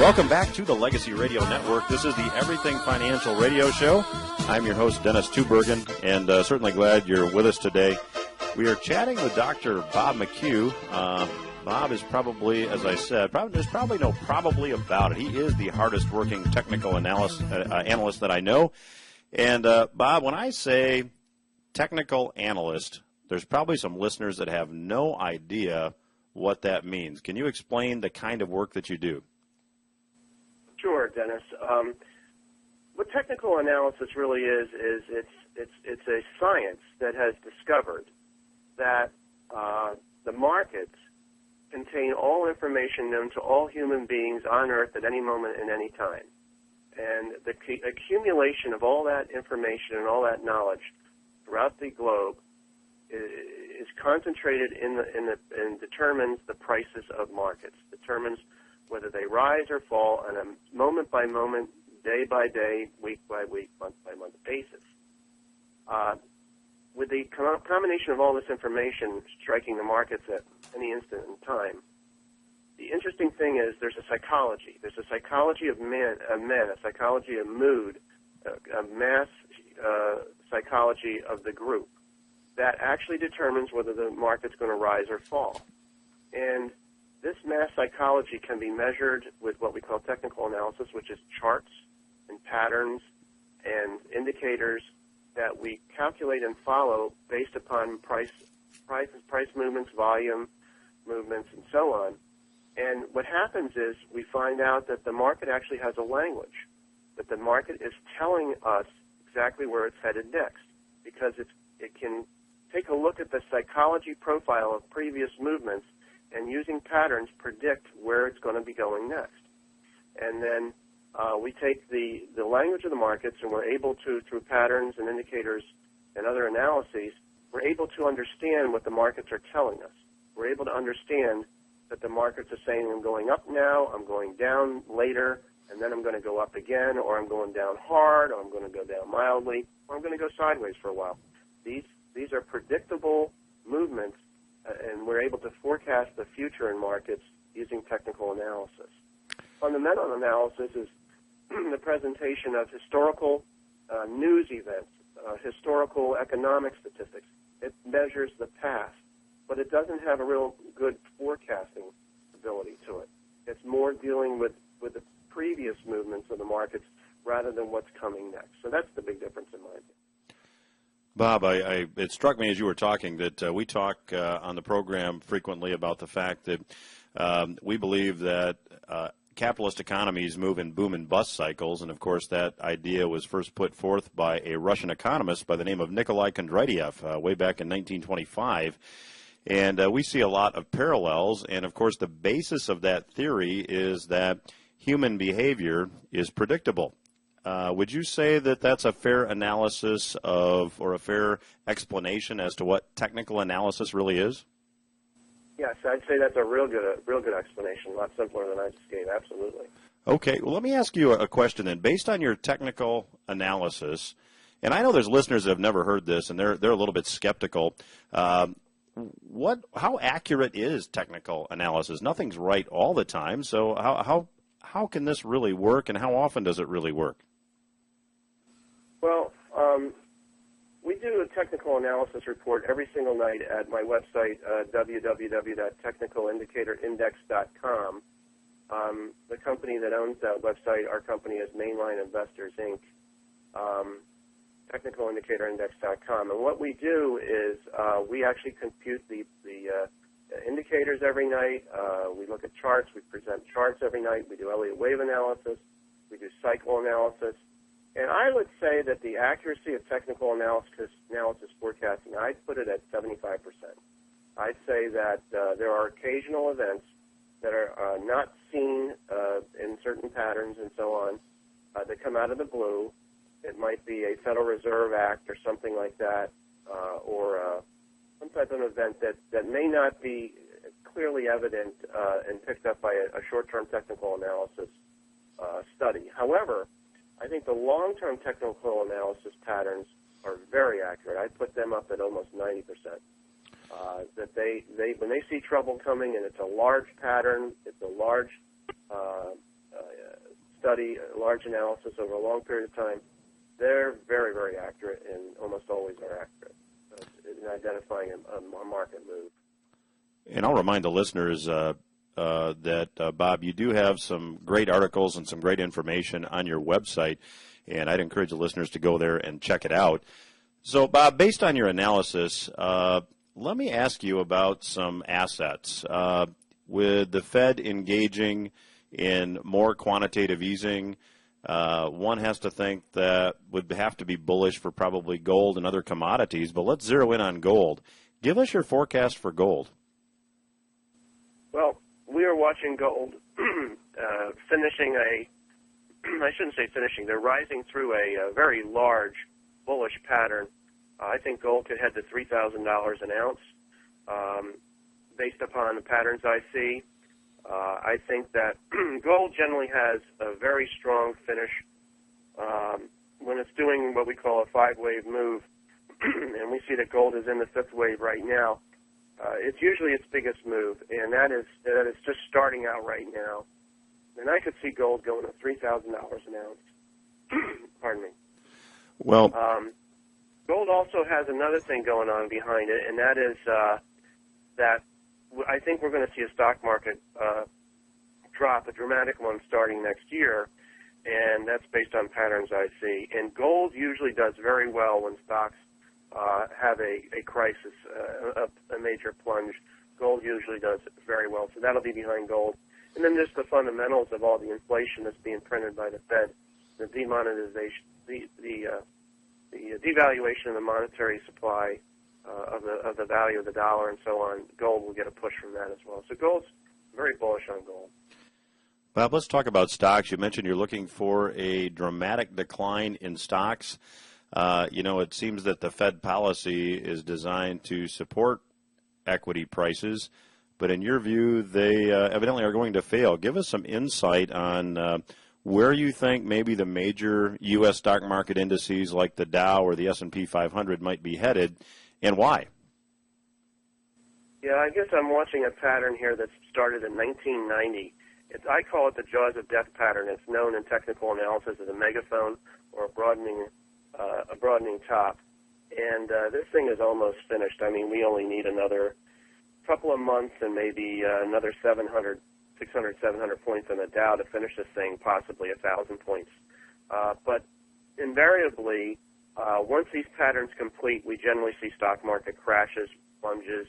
Welcome back to the Legacy Radio Network. This is the Everything Financial Radio Show. I'm your host, Dennis Tubbergen, and certainly glad you're with us today. We are chatting with Dr. Bob McHugh. Bob is probably, as I said, there's probably no probably about it. He is the hardest working technical analyst that I know. And Bob, when I say technical analyst, there's probably some listeners that have no idea what that means. Can you explain the kind of work that you do? Sure, Dennis. What technical analysis really is it's a science that has discovered that the markets contain all information known to all human beings on Earth at any moment and any time. And the accumulation of all that information and all that knowledge throughout the globe is concentrated and determines the prices of markets, determines whether they rise or fall on a moment-by-moment, day-by-day, week-by-week, month-by-month basis. With the combination of all this information striking the markets at any instant in time, the interesting thing is there's a psychology. There's a psychology of men, a psychology of mood, a mass psychology of the group that actually determines whether the market's going to rise or fall. And this mass psychology can be measured with what we call technical analysis, which is charts and patterns and indicators that we calculate and follow based upon price movements, volume movements, and so on. And what happens is we find out that the market actually has a language, that the market is telling us exactly where it's headed next, because it can take a look at the psychology profile of previous movements and using patterns predict where it's going to be going next. And then we take the language of the markets and we're able to, through patterns and indicators and other analyses, we're able to understand what the markets are telling us. We're able to understand that the markets are saying I'm going up now, I'm going down later, and then I'm going to go up again, or I'm going down hard, or I'm going to go down mildly, or I'm going to go sideways for a while. These are predictable movements, and we're able to forecast the future in markets using technical analysis. Fundamental analysis is the presentation of historical news events, historical economic statistics. It measures the past, but it doesn't have a real good forecasting ability to it. It's more dealing with the previous movements of the markets rather than what's coming next. So that's the big difference in my view. Bob, it struck me as you were talking that we talk on the program frequently about the fact that we believe that capitalist economies move in boom and bust cycles, and of course that idea was first put forth by a Russian economist by the name of Nikolai Kondratiev way back in 1925. And we see a lot of parallels, and of course the basis of that theory is that human behavior is predictable. Would you say that that's a fair analysis of, or a fair explanation as to what technical analysis really is? Yes, I'd say that's a real good explanation, a lot simpler than I just gave, absolutely. Okay, well, let me ask you a question then. Based on your technical analysis, and I know there's listeners that have never heard this, and they're a little bit skeptical, how accurate is technical analysis? Nothing's right all the time, so how can this really work, and how often does it really work? Well, we do a technical analysis report every single night at my website, www.technicalindicatorindex.com. The company that owns that website, our company is Mainline Investors, Inc., technicalindicatorindex.com. And what we do is we actually compute the indicators every night. We look at charts. We present charts every night. We do Elliott wave analysis. We do cycle analysis. And I would say that the accuracy of technical analysis forecasting, I'd put it at 75%. I'd say that there are occasional events that are not seen in certain patterns and so on that come out of the blue. It might be a Federal Reserve Act or something like that, or some type of event that may not be clearly evident and picked up by a short-term technical analysis study. However, I think the long-term technical analysis patterns are very accurate. I put them up at almost 90%. That they when they see trouble coming and it's a large pattern, it's a large study, a large analysis over a long period of time, they're very, very accurate and almost always are accurate in identifying a market move. And I'll remind the listeners that, Bob, you do have some great articles and some great information on your website, and I'd encourage the listeners to go there and check it out. So, Bob, based on your analysis, let me ask you about some assets. With the Fed engaging in more quantitative easing, one has to think that would have to be bullish for probably gold and other commodities, but let's zero in on gold. Give us your forecast for gold. Well, we are watching gold finishing I shouldn't say finishing, they're rising through a very large bullish pattern. I think gold could head to $3,000 an ounce based upon the patterns I see. I think that gold generally has a very strong finish when it's doing what we call a five-wave move, and we see that gold is in the fifth wave right now. It's usually its biggest move, and that is just starting out right now. And I could see gold going to $3,000 an ounce. Pardon me. Well, gold also has another thing going on behind it, and that is that I think we're going to see a stock market drop, a dramatic one starting next year, and that's based on patterns I see. And gold usually does very well when stocks have a crisis, a major plunge. Gold usually does very well, so that'll be behind gold. And then there's the fundamentals of all the inflation that's being printed by the Fed, the demonetization, the devaluation of the monetary supply of the value of the dollar and so on. Gold will get a push from that as well. So gold's very bullish on gold. Bob, let's talk about stocks. You mentioned you're looking for a dramatic decline in stocks. It seems that the Fed policy is designed to support equity prices, but in your view, they evidently are going to fail. Give us some insight on where you think maybe the major U.S. stock market indices like the Dow or the S&P 500 might be headed, and why? Yeah, I guess I'm watching a pattern here that started in 1990. I call it the jaws of death pattern. It's known in technical analysis as a megaphone or a broadening top. And this thing is almost finished. I mean, we only need another couple of months and maybe another 600, 700 points on the Dow to finish this thing, possibly 1,000 points. But invariably, once these patterns complete, we generally see stock market crashes, plunges.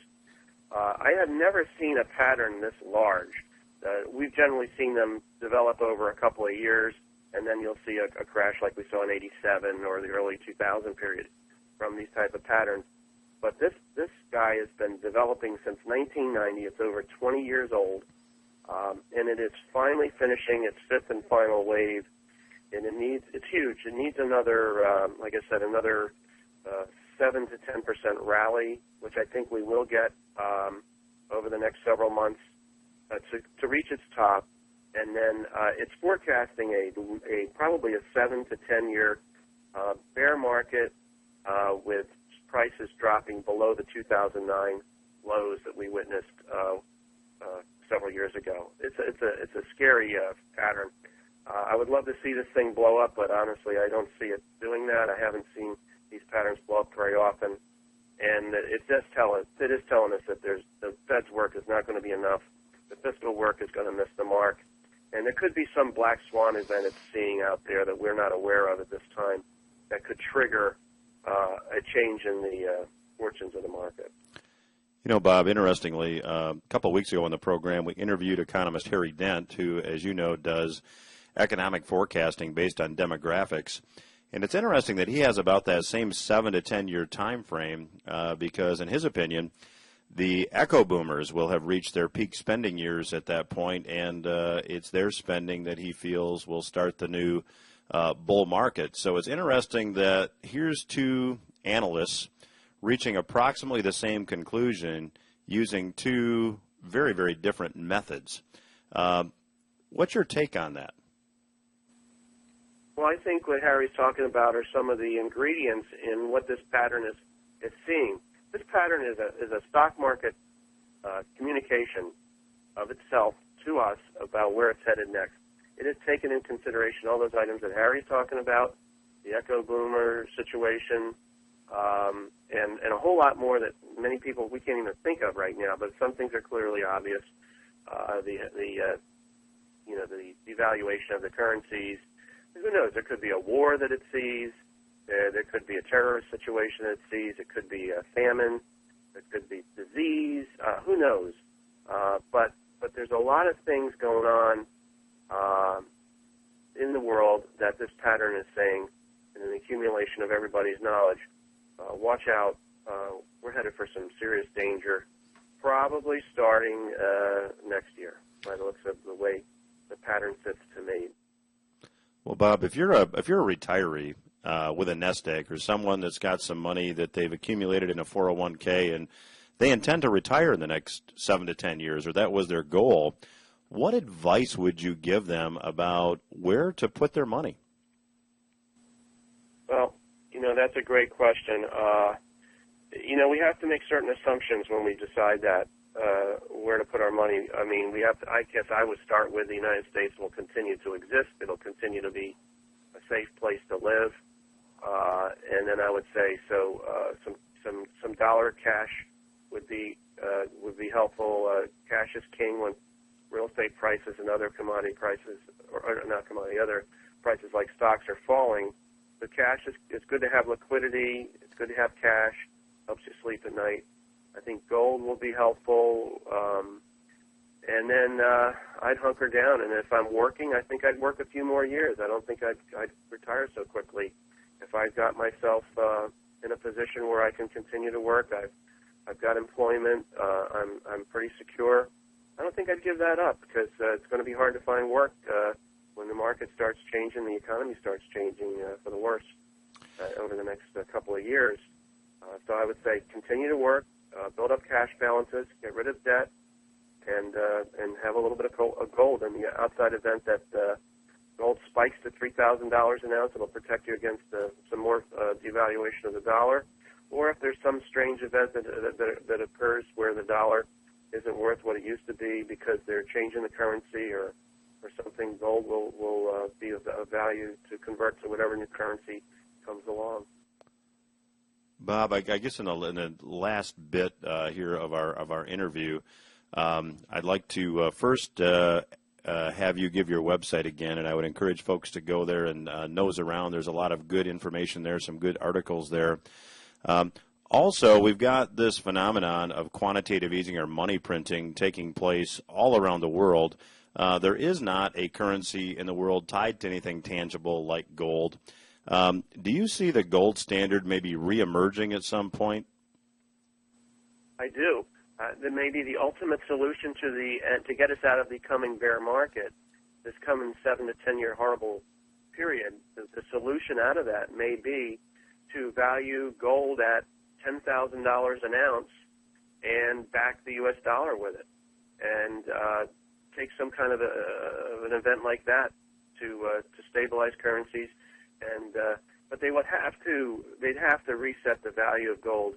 I have never seen a pattern this large. We've generally seen them develop over a couple of years, and then you'll see a crash like we saw in #87 or the early 2000 period from these type of patterns. But this guy has been developing since 1990. It's over 20 years old, and it is finally finishing its fifth and final wave. And it's huge. It needs another, like I said, another 7 to 10% rally, which I think we will get over the next several months to reach its top. And then it's forecasting a probably a 7 to 10 year bear market with prices dropping below the 2009 lows that we witnessed several years ago. It's a scary pattern. I would love to see this thing blow up, but honestly, I don't see it doing that. I haven't seen these patterns blow up very often, and it is telling us that the Fed's work is not going to be enough. The fiscal work is going to miss the mark, and there could be some black swan event it's seeing out there that we're not aware of at this time that could trigger a change in the fortunes of the market. You know, Bob, interestingly, a couple of weeks ago on the program, we interviewed economist Harry Dent, who, as you know, does economic forecasting based on demographics. And it's interesting that he has about that same 7 to 10 year time frame because, in his opinion, the echo boomers will have reached their peak spending years at that point, and it's their spending that he feels will start the new bull market. So it's interesting that here's two analysts reaching approximately the same conclusion using two very, very different methods. What's your take on that? Well, I think what Harry's talking about are some of the ingredients in what this pattern is seeing. This pattern is a stock market communication of itself to us about where it's headed next. it has taken into consideration all those items that Harry's talking about, the echo boomer situation, and a whole lot more that many people, we can't even think of right now, but some things are clearly obvious. The devaluation of the currencies. Who knows? There could be a war that it sees. There could be a terrorist situation that it sees. It could be a famine. It could be disease. Who knows? But there's a lot of things going on in the world that this pattern is saying, and an accumulation of everybody's knowledge. Watch out. We're headed for some serious danger, probably starting next year, by the looks of the way the pattern sits to me. Well, Bob, if you're a retiree with a nest egg, or someone that's got some money that they've accumulated in a 401k and they intend to retire in the next 7 to 10 years, or that was their goal, what advice would you give them about where to put their money? Well, that's a great question. We have to make certain assumptions when we decide that where to put our money. I mean, I guess I would start with the United States will continue to exist. It'll continue to be a safe place to live. And then I would say some dollar cash would be helpful. Cash is king when real estate prices and other commodity prices, or not commodity, other prices like stocks are falling. The cash is good to have liquidity. It's good to have cash. Helps you sleep at night. I think gold will be helpful. And then I'd hunker down. And if I'm working, I think I'd work a few more years. I don't think I'd retire so quickly. If I got myself in a position where I can continue to work, I've got employment. I'm pretty secure. I don't think I'd give that up because it's going to be hard to find work when the market starts changing, the economy starts changing for the worse over the next couple of years. So I would say continue to work, build up cash balances, get rid of debt, and have a little bit of gold. In the outside event that gold spikes to $3,000 an ounce, it'll protect you against some more devaluation of the dollar. Or if there's some strange event that occurs where the dollar isn't worth what it used to be because they're changing the currency or something, gold will be of value to convert to whatever new currency comes along. Bob, I guess in the last bit here of our interview, I'd like to first have you give your website again, and I would encourage folks to go there and nose around. There's a lot of good information there, some good articles there. Also, we've got this phenomenon of quantitative easing or money printing taking place all around the world. There is not a currency in the world tied to anything tangible like gold. Do you see the gold standard maybe reemerging at some point? I do. That may be the ultimate solution to get us out of the coming bear market, this coming 7 to 10 year horrible period. The solution out of that may be to value gold at $10,000 an ounce and back the U.S. dollar with it, and take some kind of an event like that to stabilize currencies. And but they'd have to reset the value of gold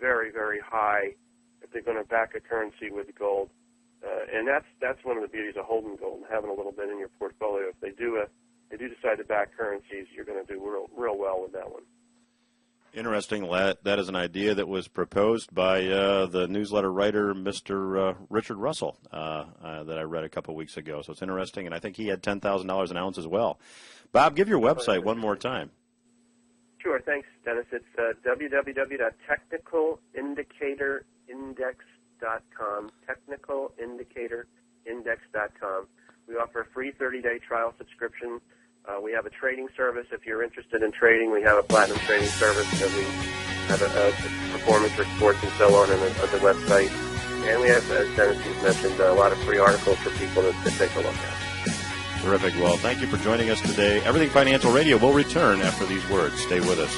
very, very high if they're going to back a currency with gold. And that's one of the beauties of holding gold and having a little bit in your portfolio. If they do decide to back currencies, you're going to do real well with that one. Interesting. That is an idea that was proposed by the newsletter writer, Mr. Richard Russell, that I read a couple weeks ago. So it's interesting, and I think he had $10,000 an ounce as well. Bob, give your website one more time. Sure. Thanks, Dennis. It's www.technicalindicatorindex.com, technicalindicatorindex.com. We offer a free 30-day trial subscription. We have a trading service. If you're interested in trading, we have a platinum trading service. We have a performance reports and so on the website. And we have, as Dennis mentioned, a lot of free articles for people to take a look at. Terrific. Well, thank you for joining us today. Everything Financial Radio will return after these words. Stay with us.